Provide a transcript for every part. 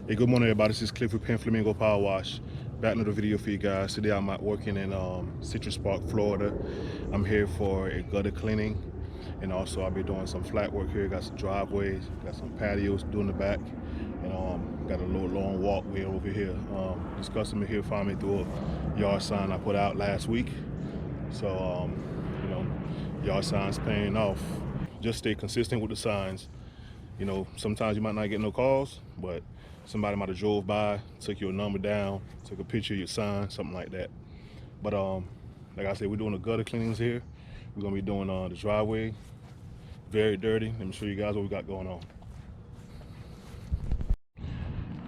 Hey, good morning, everybody. This is Cliff with Pen Flamingo Power Wash. Back another video for you guys. Today I'm out working in Citrus Park, Florida. I'm here for a gutter cleaning, and also I'll be doing some flat work here. Got some driveways, got some patios doing the back, and got a little long walkway over here. This customer here found me through a yard sign I put out last week. So, yard signs paying off. Just stay consistent with the signs. Sometimes you might not get no calls, but somebody might have drove by, took your number down, took a picture of your sign, something like that. But like I said, we're doing the gutter cleanings here. We're gonna be doing the driveway, very dirty. Let me show you guys what we got going on.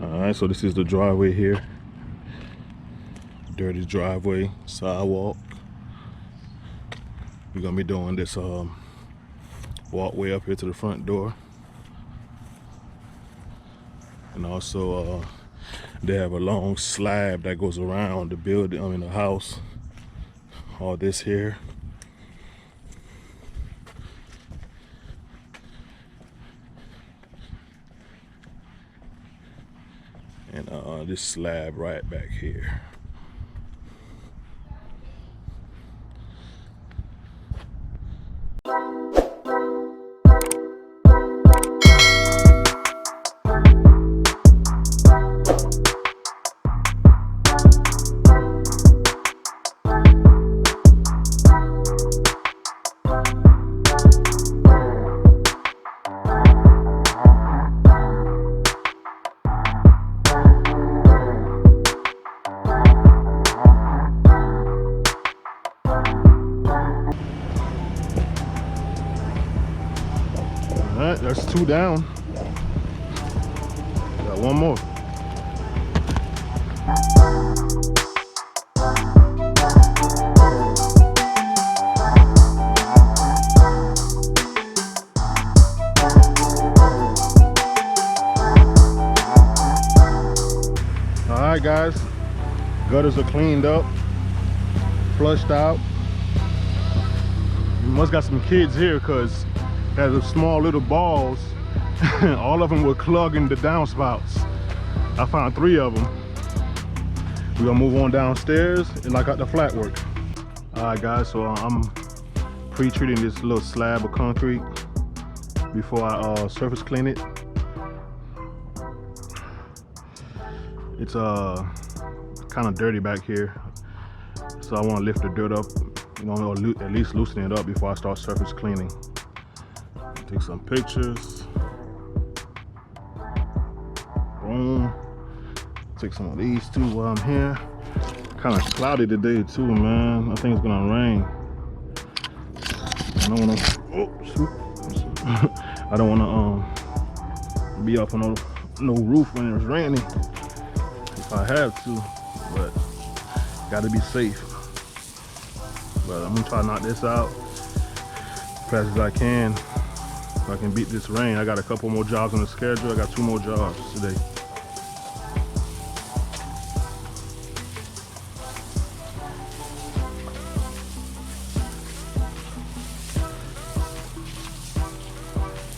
All right, so this is the driveway here. Dirty driveway, sidewalk. We're gonna be doing this walkway up here to the front door. And also they have a long slab that goes around the building, I mean the house. All this here. And this slab right back here. All right, that's 2 down. Got 1 more. All right, guys, gutters are cleaned up, flushed out. We must got some kids here because there's a small little balls. All of them were clogging the downspouts. I found 3 of them. We're gonna move on downstairs and knock out the flat work. All right, guys, so I'm pre-treating this little slab of concrete before I surface clean it. It's kind of dirty back here, so I want to lift the dirt up, or at least loosen it up before I start surface cleaning. Take some pictures. Boom. Take some of these too while I'm here. Kind of cloudy today too, man. I think it's gonna rain. I don't wanna. Oh shoot! I don't wanna be up on no roof when it's raining. If I have to, but gotta be safe. But I'm gonna try to knock this out as fast as I can. If I can beat this rain. I got a couple more jobs on the schedule. I got 2 more jobs today.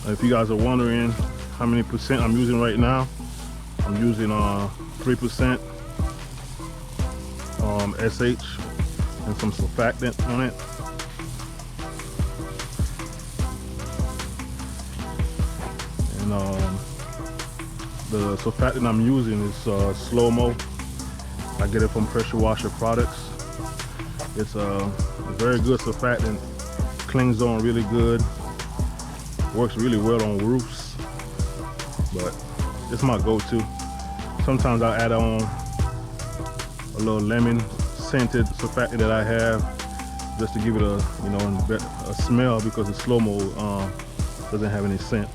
If you guys are wondering how many percent I'm using right now, I'm using 3% SH and some surfactant on it. And the surfactant I'm using is slow-mo. I get it from Pressure Washer Products. It's a very good surfactant, clings on really good, works really well on roofs, but it's my go-to. Sometimes I add on a little lemon scented surfactant that I have just to give it a smell, because the slow-mo doesn't have any scent.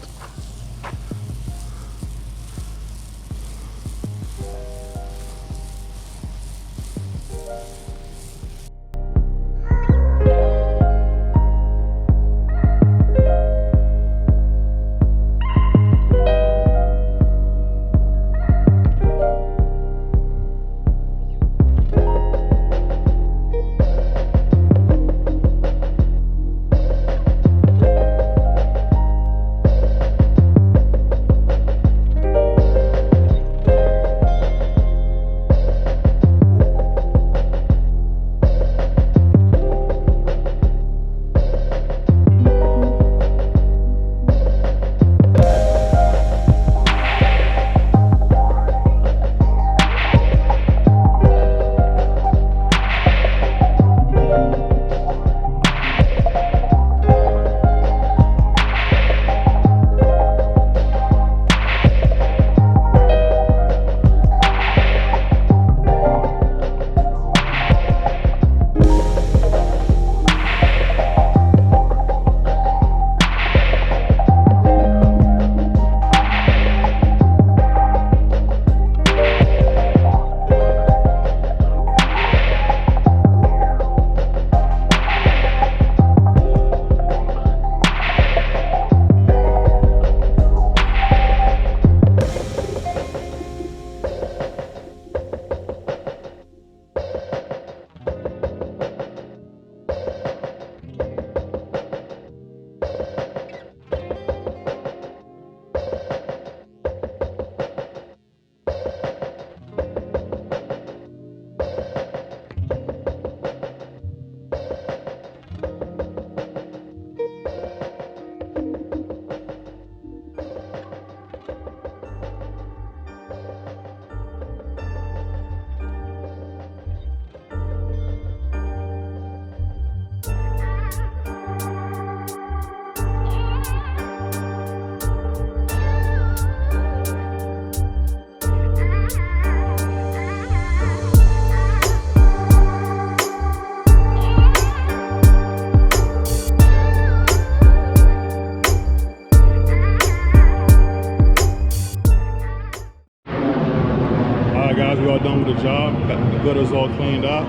guys, we all done with the job. Got the gutters all cleaned out,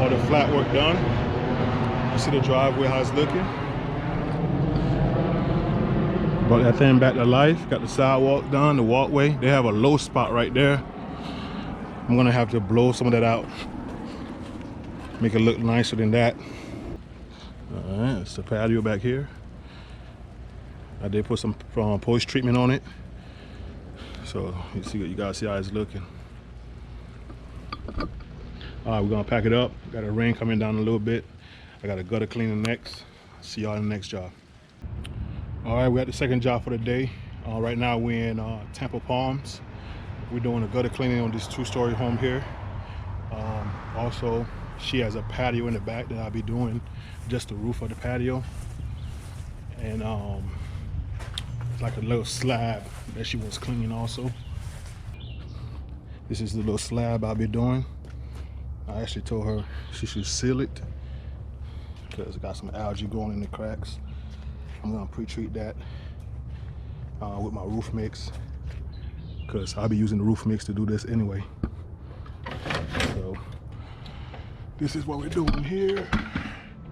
all the flat work done. You see the driveway, how it's looking. Brought that thing back to life. Got the sidewalk done, the walkway. They have a low spot right there. I'm gonna have to blow some of that out, make it look nicer than that. All right, it's the patio back here. I did put some post treatment on it, so you guys see how it's looking. All right, we're gonna pack it up. Got a rain coming down a little bit. I got a gutter cleaning next. See y'all in the next job. All right, we're at the second job for the day. Right now we're in Tampa Palms. We're doing a gutter cleaning on this 2-story home here. Also, she has a patio in the back that I'll be doing just the roof of the patio. And like a little slab that she wants cleaning also. This is the little slab I'll be doing. I actually told her she should seal it because it got some algae growing in the cracks. I'm gonna pre-treat that with my roof mix because I'll be using the roof mix to do this anyway. So this is what we're doing here.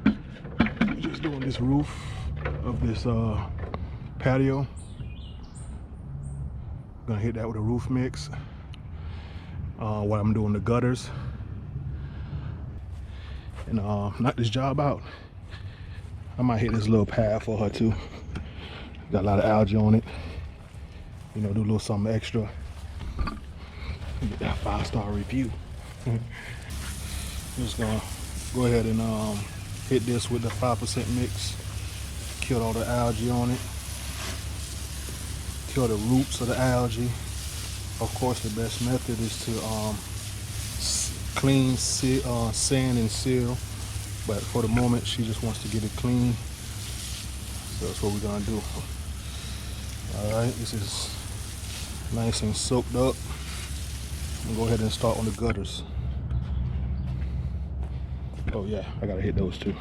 We're just doing this roof of this patio. Gonna hit that with a roof mix while I'm doing the gutters and knock this job out. I might hit this little pad for her too. Got a lot of algae on it. You know, do a little something extra. Get that 5-star review. I'm just gonna go ahead and hit this with the 5% mix. Kill all the algae on it. Kill the roots of the algae. Of course, the best method is to clean, sand and seal. But for the moment, she just wants to get it clean. So that's what we're gonna do. All right, this is nice and soaked up. I'm gonna go ahead and start on the gutters. Oh yeah, I gotta hit those too.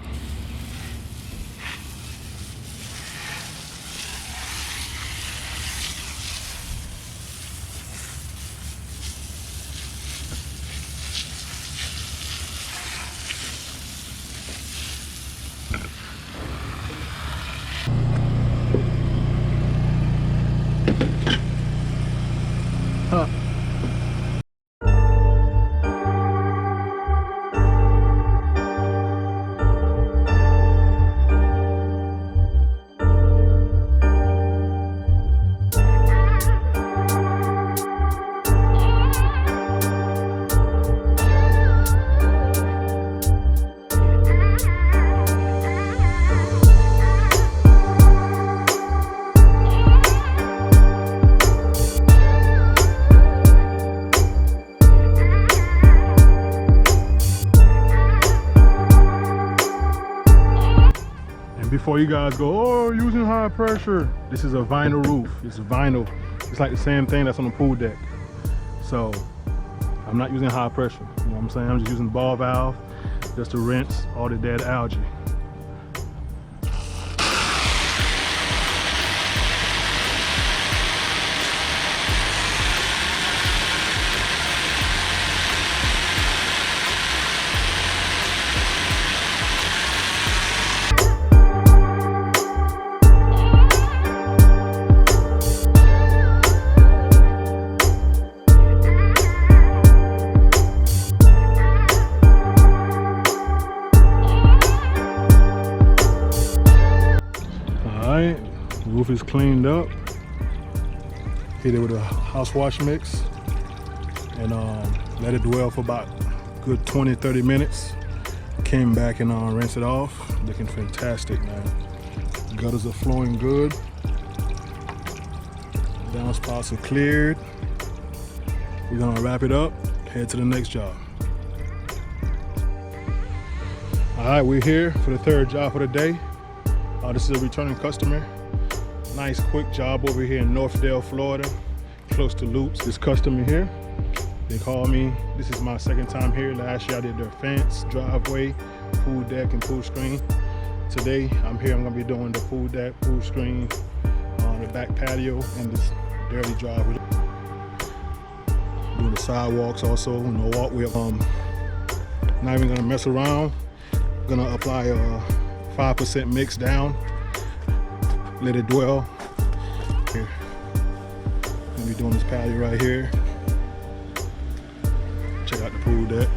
Before you guys go, oh, using high pressure. This is a vinyl roof. It's vinyl. It's like the same thing that's on the pool deck. So I'm not using high pressure. You know what I'm saying? I'm just using the ball valve just to rinse all the dead algae. Roof is cleaned up. Hit it with a house wash mix and let it dwell for about a good 20-30 minutes. Came back and rinsed it off. Looking fantastic, man. Gutters are flowing good. Downspouts are cleared. We're gonna wrap it up, head to the next job. All right, we're here for the third job of the day. This is a returning customer. Nice quick job over here in Northdale, Florida, close to Loops. This customer here, they call me. This is my second time here. Last year I did their fence, driveway, pool deck, and pool screen. Today I'm here, I'm gonna be doing the pool deck, pool screen, the back patio, and this dirty driveway. Doing the sidewalks also, walk with not even gonna mess around. Gonna apply a 5% mix down, let it dwell. Here, gonna be doing this patio right here. Check out the pool deck.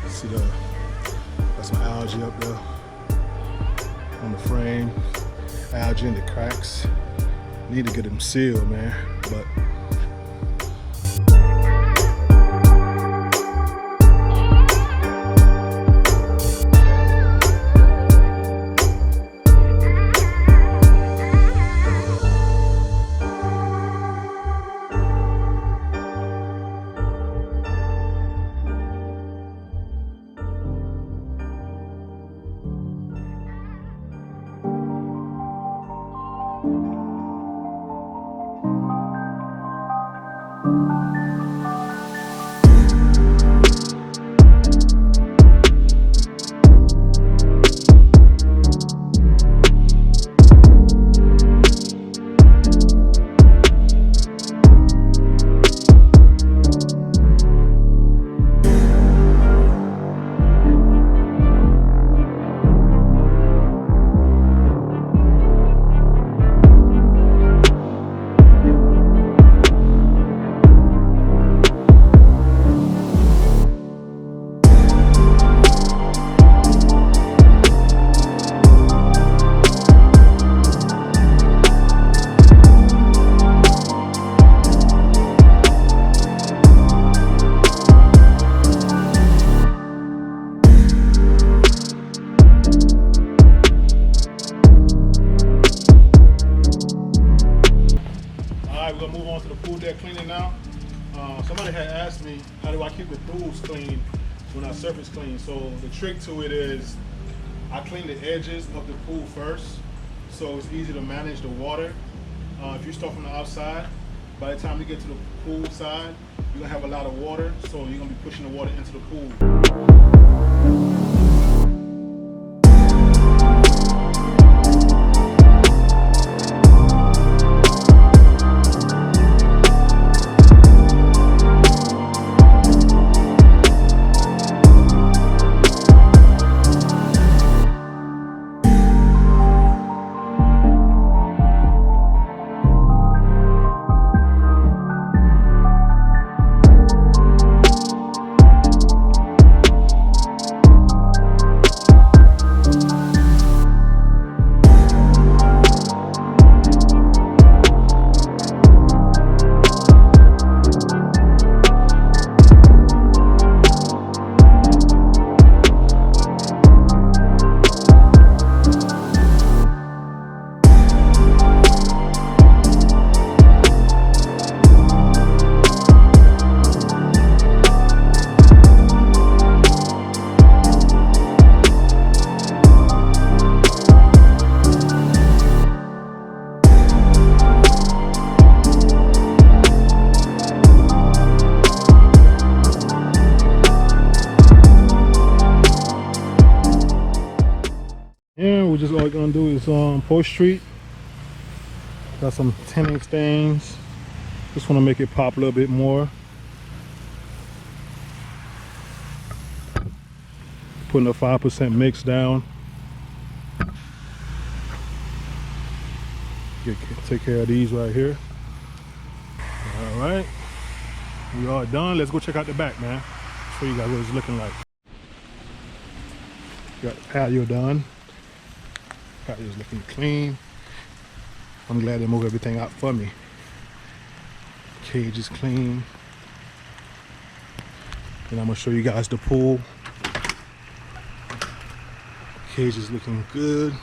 See got some algae up there on the frame. Algae in the cracks. Need to get them sealed, man. But we're gonna move on to the pool deck cleaning now. Somebody had asked me, how do I keep the pools clean when I surface clean? So the trick to it is I clean the edges of the pool first, so it's easy to manage the water. If you start from the outside, by the time you get to the pool side, you're gonna have a lot of water, so you're gonna be pushing the water into the pool. And we're just all gonna do is upholstery. Got some tinning stains. Just want to make it pop a little bit more. Putting a 5% mix down. Take care of these right here. All right, we are done. Let's go check out the back, man. Show you guys what it's looking like. Got the patio done. Patio's looking clean. I'm glad they moved everything out for me. Cage is clean. And I'm gonna show you guys the pool. Cage is looking good.